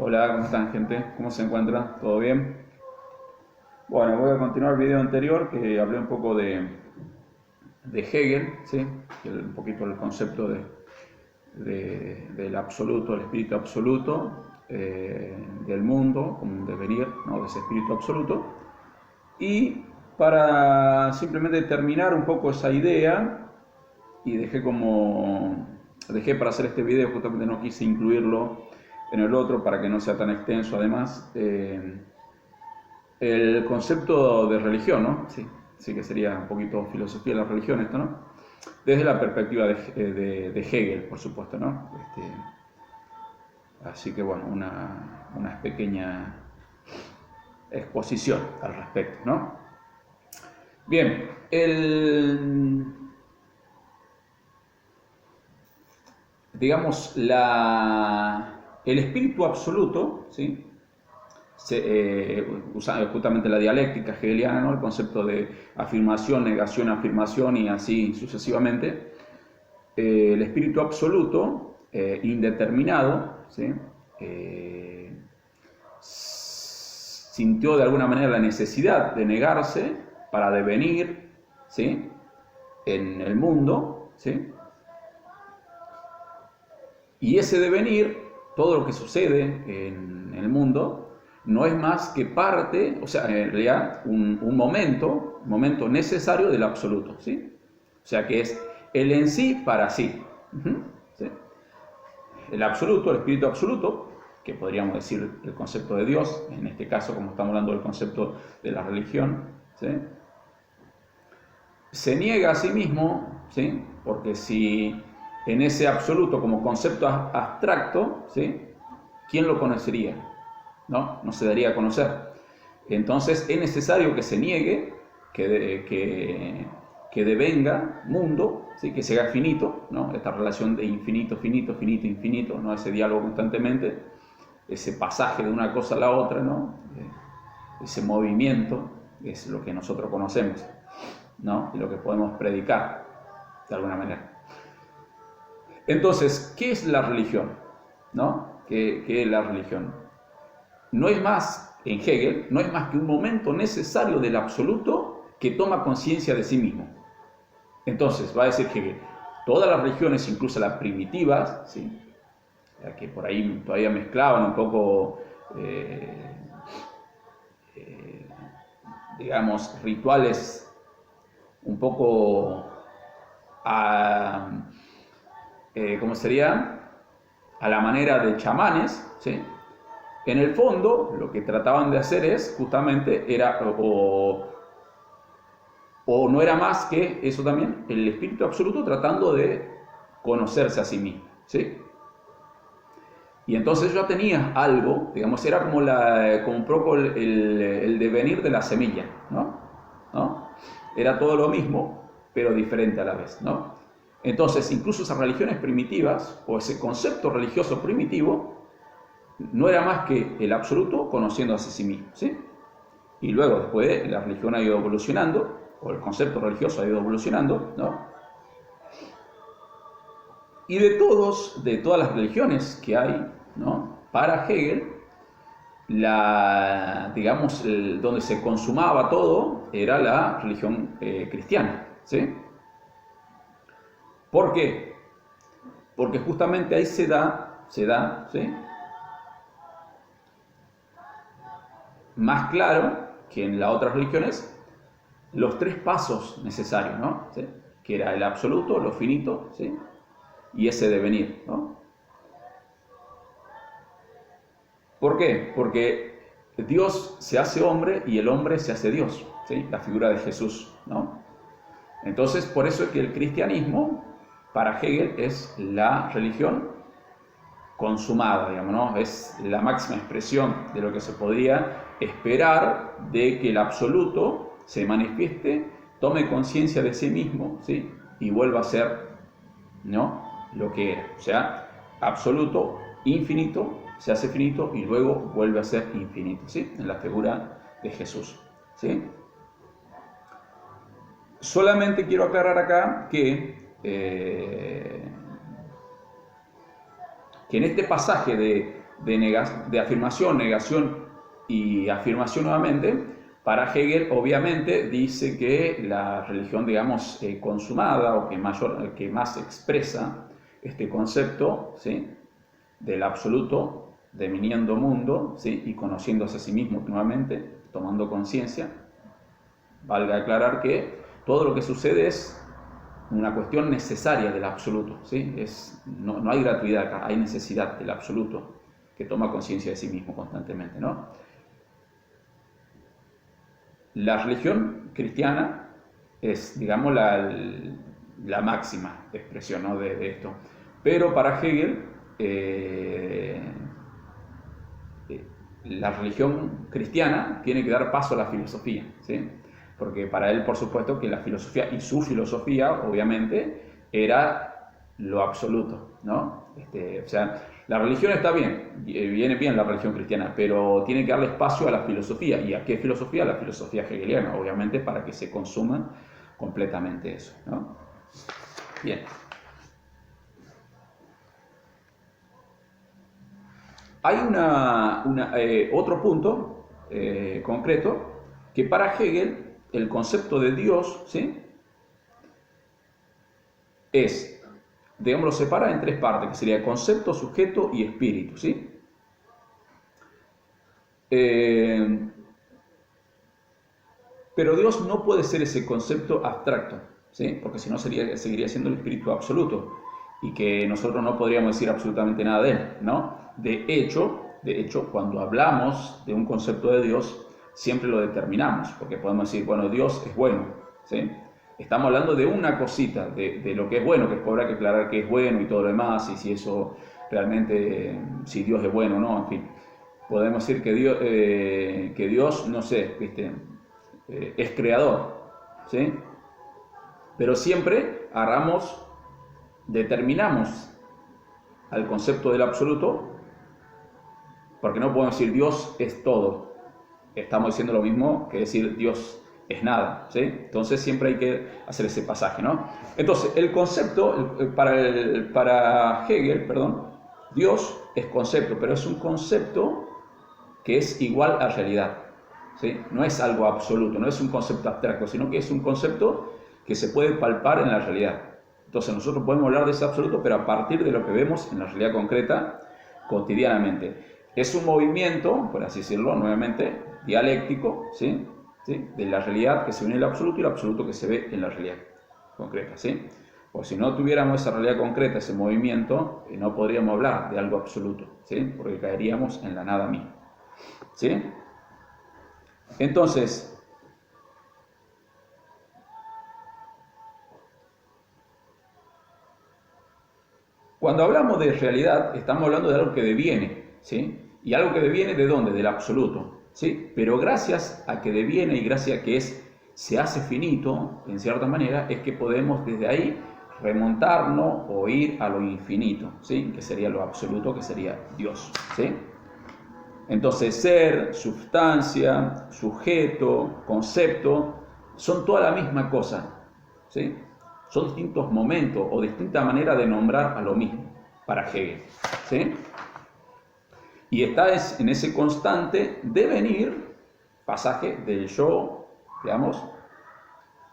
Hola, ¿cómo están, gente? ¿Cómo se encuentran? ¿Todo bien? Bueno, voy a continuar el video anterior que hablé un poco de Hegel, ¿sí? Un poquito el concepto del absoluto, el espíritu absoluto del mundo, como un devenir, ¿no? De ese espíritu absoluto. Y para simplemente terminar un poco esa idea, y dejé para hacer este video, justamente no quise incluirlo en el otro para que no sea tan extenso, además, el concepto de religión, ¿no? Sí, sí que sería un poquito filosofía de la religión esto, ¿no? Desde la perspectiva de Hegel, por supuesto, ¿no? Así que bueno, una pequeña exposición al respecto, ¿no? Bien, digamos, el espíritu absoluto, ¿sí? Usa justamente la dialéctica hegeliana, ¿no? El concepto de afirmación, negación, afirmación y así sucesivamente. El espíritu absoluto, indeterminado, ¿sí? Sintió de alguna manera la necesidad de negarse para devenir, ¿sí? En el mundo, ¿sí? Y ese devenir, todo lo que sucede en el mundo, no es más que parte, o sea, en realidad un momento necesario del absoluto, ¿sí? O sea, que es el en sí para sí. ¿Sí? El absoluto, el espíritu absoluto, que podríamos decir el concepto de Dios, en este caso, como estamos hablando del concepto de la religión, ¿sí? Se niega a sí mismo, ¿sí? Porque si en ese absoluto como concepto abstracto, ¿sí? ¿Quién lo conocería? No se daría a conocer. Entonces es necesario que se niegue, que devenga mundo, ¿sí? Que se haga finito, ¿no? Esta relación de infinito, finito, finito, infinito, ¿no? Ese diálogo constantemente, ese pasaje de una cosa a la otra, ¿no? Ese movimiento es lo que nosotros conocemos, ¿no? Y lo que podemos predicar de alguna manera. Entonces, ¿qué es la religión? ¿No? ¿Qué es la religión? No es más, en Hegel, no es más que un momento necesario del absoluto que toma conciencia de sí mismo. Entonces, va a decir Hegel, todas las religiones, incluso las primitivas, ¿sí? Que por ahí todavía mezclaban un poco, digamos, rituales un poco ¿cómo sería? A la manera de chamanes, ¿sí? En el fondo, lo que trataban de hacer es, justamente, o no era más que eso también, el espíritu absoluto tratando de conocerse a sí mismo, ¿sí? Y entonces ya tenía algo, digamos, era como un poco el devenir de la semilla, ¿no? Era todo lo mismo, pero diferente a la vez, ¿no? Entonces, incluso esas religiones primitivas, o ese concepto religioso primitivo, no era más que el absoluto conociéndose a sí mismo, ¿sí? Y luego, después, la religión ha ido evolucionando, o el concepto religioso ha ido evolucionando, ¿no? Y de todas las religiones que hay, ¿no? Para Hegel, digamos, donde se consumaba todo era la religión cristiana, ¿sí? ¿Por qué? Porque justamente ahí se da, ¿sí? Más claro que en las otras religiones los tres pasos necesarios, ¿no? ¿Sí? Que era el absoluto, lo finito, ¿sí? Y ese devenir, ¿no? ¿Por qué? Porque Dios se hace hombre y el hombre se hace Dios, ¿sí? La figura de Jesús, ¿no? Entonces, por eso es que el cristianismo, para Hegel, es la religión consumada, digamos, ¿no? Es la máxima expresión de lo que se podría esperar de que el absoluto se manifieste, tome conciencia de sí mismo, ¿sí? Y vuelva a ser, ¿no? Lo que era. O sea, absoluto, infinito, se hace finito y luego vuelve a ser infinito, ¿sí? En la figura de Jesús, ¿sí? Solamente quiero aclarar acá que en este pasaje de afirmación, negación y afirmación nuevamente. Para Hegel, obviamente, dice que la religión, digamos, consumada o que más expresa este concepto, ¿sí?, del absoluto, deviniendo mundo, ¿sí?, y conociéndose a sí mismo nuevamente, tomando conciencia. Valga aclarar que todo lo que sucede es una cuestión necesaria del absoluto, ¿sí? No hay gratuidad acá, hay necesidad del absoluto que toma conciencia de sí mismo constantemente, ¿no? La religión cristiana es, digamos, la máxima expresión, ¿no?, de esto. Pero para Hegel, la religión cristiana tiene que dar paso a la filosofía, ¿sí? Porque para él, por supuesto, que la filosofía y su filosofía, obviamente, era lo absoluto, ¿no? O sea, la religión está bien, viene bien la religión cristiana, pero tiene que darle espacio a la filosofía. ¿Y a qué filosofía? A la filosofía hegeliana, obviamente, para que se consuma completamente eso, ¿no? Bien. Hay otro punto concreto que para Hegel el concepto de Dios, ¿sí?, es, digamos, lo separa en tres partes, que sería concepto, sujeto y espíritu, ¿sí? Pero Dios no puede ser ese concepto abstracto, ¿sí?, porque si no seguiría siendo el espíritu absoluto y que nosotros no podríamos decir absolutamente nada de él, ¿no? De hecho, cuando hablamos de un concepto de Dios, siempre lo determinamos, porque podemos decir, bueno, Dios es bueno, ¿sí? Estamos hablando de una cosita, de lo que es bueno, que habrá que aclarar que es bueno y todo lo demás, y si eso realmente, si Dios es bueno o no, en fin. Podemos decir que Dios, no sé, ¿viste?, es creador, ¿sí? Pero siempre determinamos al concepto del absoluto, porque no podemos decir Dios es todo. Estamos diciendo lo mismo que decir Dios es nada, ¿sí? Entonces siempre hay que hacer ese pasaje, ¿no? Entonces, el concepto, para Hegel, Dios es concepto, pero es un concepto que es igual a realidad, ¿sí? No es algo absoluto, no es un concepto abstracto, sino que es un concepto que se puede palpar en la realidad. Entonces nosotros podemos hablar de ese absoluto, pero a partir de lo que vemos en la realidad concreta cotidianamente. Es un movimiento, por así decirlo, nuevamente, dialéctico, ¿sí?, de la realidad que se ve en el absoluto y el absoluto que se ve en la realidad concreta, ¿sí? O si no tuviéramos esa realidad concreta, ese movimiento, no podríamos hablar de algo absoluto, ¿sí?, porque caeríamos en la nada misma, ¿sí? Entonces, cuando hablamos de realidad, estamos hablando de algo que deviene, ¿sí? Y algo que deviene ¿de dónde? Del absoluto, ¿sí? Pero gracias a que deviene y gracias a que se hace finito, en cierta manera, es que podemos desde ahí remontarnos o ir a lo infinito, ¿sí?, que sería lo absoluto, que sería Dios, ¿sí? Entonces, ser, sustancia, sujeto, concepto, son toda la misma cosa, ¿sí? Son distintos momentos o distinta manera de nombrar a lo mismo para Hegel, ¿sí? Y está en ese constante devenir, pasaje del yo, digamos,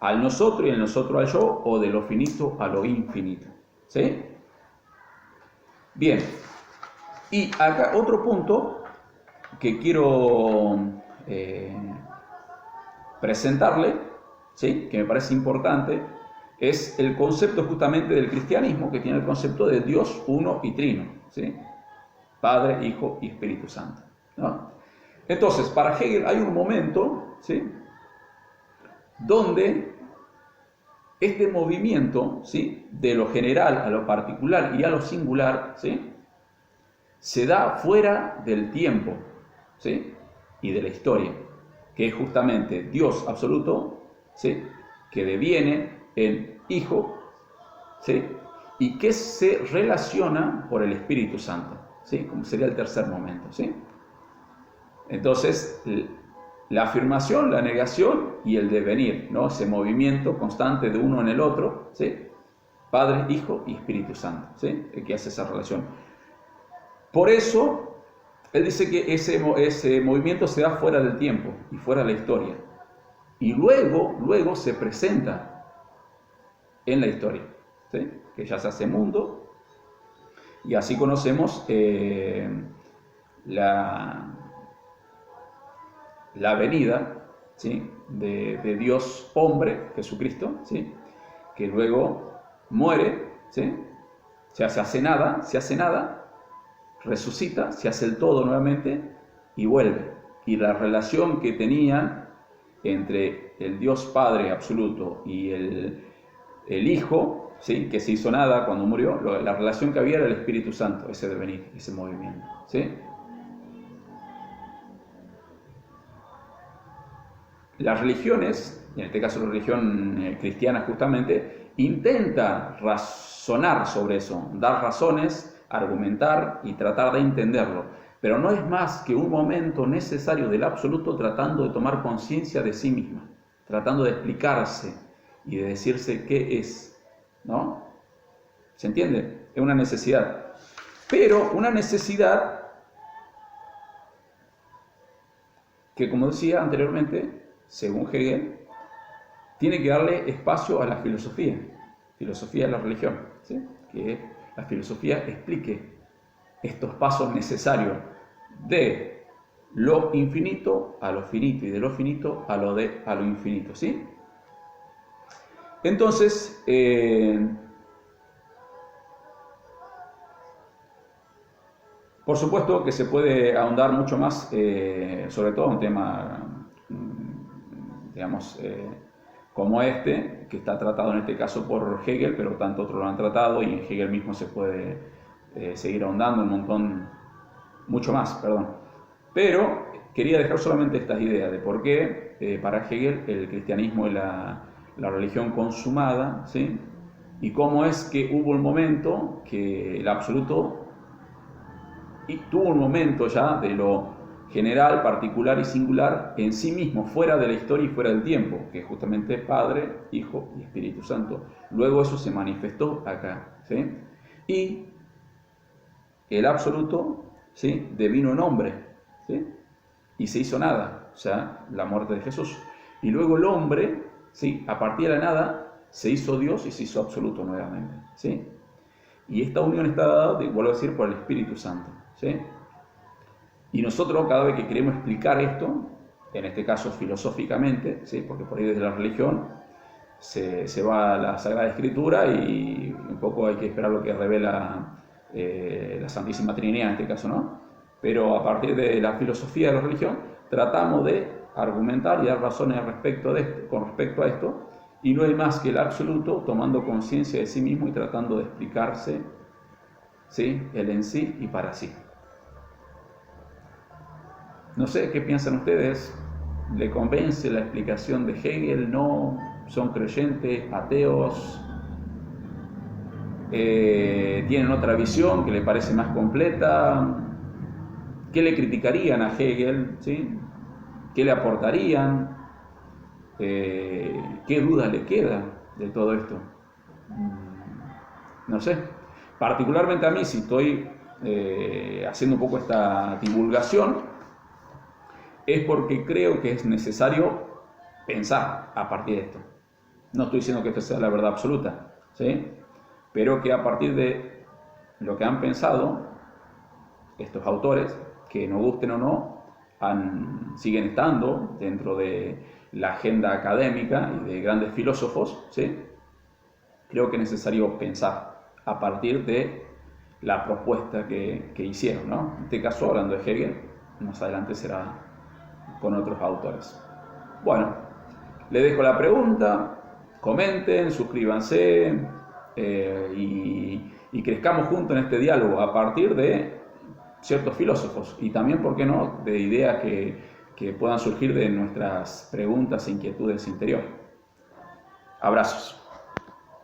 al nosotros y el nosotros al yo, o de lo finito a lo infinito, ¿sí? Bien, y acá otro punto que quiero presentarle, ¿sí?, que me parece importante, es el concepto justamente del cristianismo, que tiene el concepto de Dios uno y trino, ¿sí?, Padre, Hijo y Espíritu Santo, ¿no? Entonces, para Hegel hay un momento, ¿sí?, donde este movimiento, ¿sí?, de lo general a lo particular y a lo singular, ¿sí?, se da fuera del tiempo, ¿sí?, y de la historia, que es justamente Dios absoluto, ¿sí?, que deviene en Hijo, ¿sí?, y que se relaciona por el Espíritu Santo, ¿sí?, como sería el tercer momento, ¿sí? Entonces, la afirmación, la negación y el devenir, ¿no?, ese movimiento constante de uno en el otro, ¿sí?, Padre, Hijo y Espíritu Santo, ¿sí?, el que hace esa relación. Por eso, Él dice que ese movimiento se da fuera del tiempo y fuera de la historia. Y luego se presenta en la historia, ¿sí? Que ya se hace mundo. Y así conocemos la venida, ¿sí? de Dios hombre, Jesucristo, ¿sí? Que luego muere, ¿sí? Se hace nada, resucita, se hace el todo nuevamente y vuelve. Y la relación que tenían entre el Dios Padre absoluto y el Hijo, ¿sí? Que se hizo nada cuando murió, la relación que había era el Espíritu Santo, ese devenir, ese movimiento, ¿sí? Las religiones, en este caso la religión cristiana justamente, intenta razonar sobre eso, dar razones, argumentar y tratar de entenderlo, pero no es más que un momento necesario del absoluto tratando de tomar conciencia de sí misma, tratando de explicarse y de decirse qué es, ¿no? ¿Se entiende? Es una necesidad, pero una necesidad que, como decía anteriormente, según Hegel, tiene que darle espacio a la filosofía de la religión, ¿sí? Que la filosofía explique estos pasos necesarios de lo infinito a lo finito y de lo finito a lo infinito, ¿sí? Entonces, por supuesto que se puede ahondar mucho más, sobre todo un tema, digamos, como este, que está tratado en este caso por Hegel, pero tanto otros lo han tratado y en Hegel mismo se puede seguir ahondando mucho más, perdón. Pero quería dejar solamente estas ideas de por qué para Hegel el cristianismo es la religión consumada, ¿sí? Y cómo es que hubo un momento que el absoluto tuvo un momento ya de lo general, particular y singular en sí mismo, fuera de la historia y fuera del tiempo, que es justamente Padre, Hijo y Espíritu Santo. Luego eso se manifestó acá, ¿sí? Y el absoluto, ¿sí? Devino en hombre, ¿sí? Y se hizo nada, o sea, la muerte de Jesús. Y luego el hombre, ¿sí? A partir de la nada, se hizo Dios y se hizo absoluto nuevamente, ¿sí? Y esta unión está dada, vuelvo a decir, por el Espíritu Santo, ¿sí? Y nosotros cada vez que queremos explicar esto, en este caso filosóficamente, ¿sí? Porque por ahí desde la religión se va a la Sagrada Escritura y un poco hay que esperar lo que revela la Santísima Trinidad en este caso, ¿no? Pero a partir de la filosofía de la religión tratamos de argumentar y dar razones con respecto a esto, y no hay más que el absoluto tomando conciencia de sí mismo y tratando de explicarse, ¿sí? Él en sí y para sí. No sé qué piensan ustedes. ¿Le convence la explicación de Hegel? ¿No? ¿Son creyentes, ateos? ¿Tienen otra visión que le parece más completa? ¿Qué le criticarían a Hegel? ¿Sí? ¿Qué le aportarían? ¿Qué duda le queda de todo esto? No sé. Particularmente a mí, si estoy haciendo un poco esta divulgación, es porque creo que es necesario pensar a partir de esto. No estoy diciendo que esto sea la verdad absoluta, ¿sí? Pero que a partir de lo que han pensado estos autores, que nos gusten o no, siguen estando dentro de la agenda académica y de grandes filósofos, ¿sí? Creo que es necesario pensar a partir de la propuesta que hicieron, ¿no? En este caso, hablando de Hegel, más adelante será con otros autores. Bueno, le dejo la pregunta, comenten, suscríbanse y crezcamos juntos en este diálogo a partir de ciertos filósofos y también, ¿por qué no?, de ideas que puedan surgir de nuestras preguntas e inquietudes interiores. Abrazos.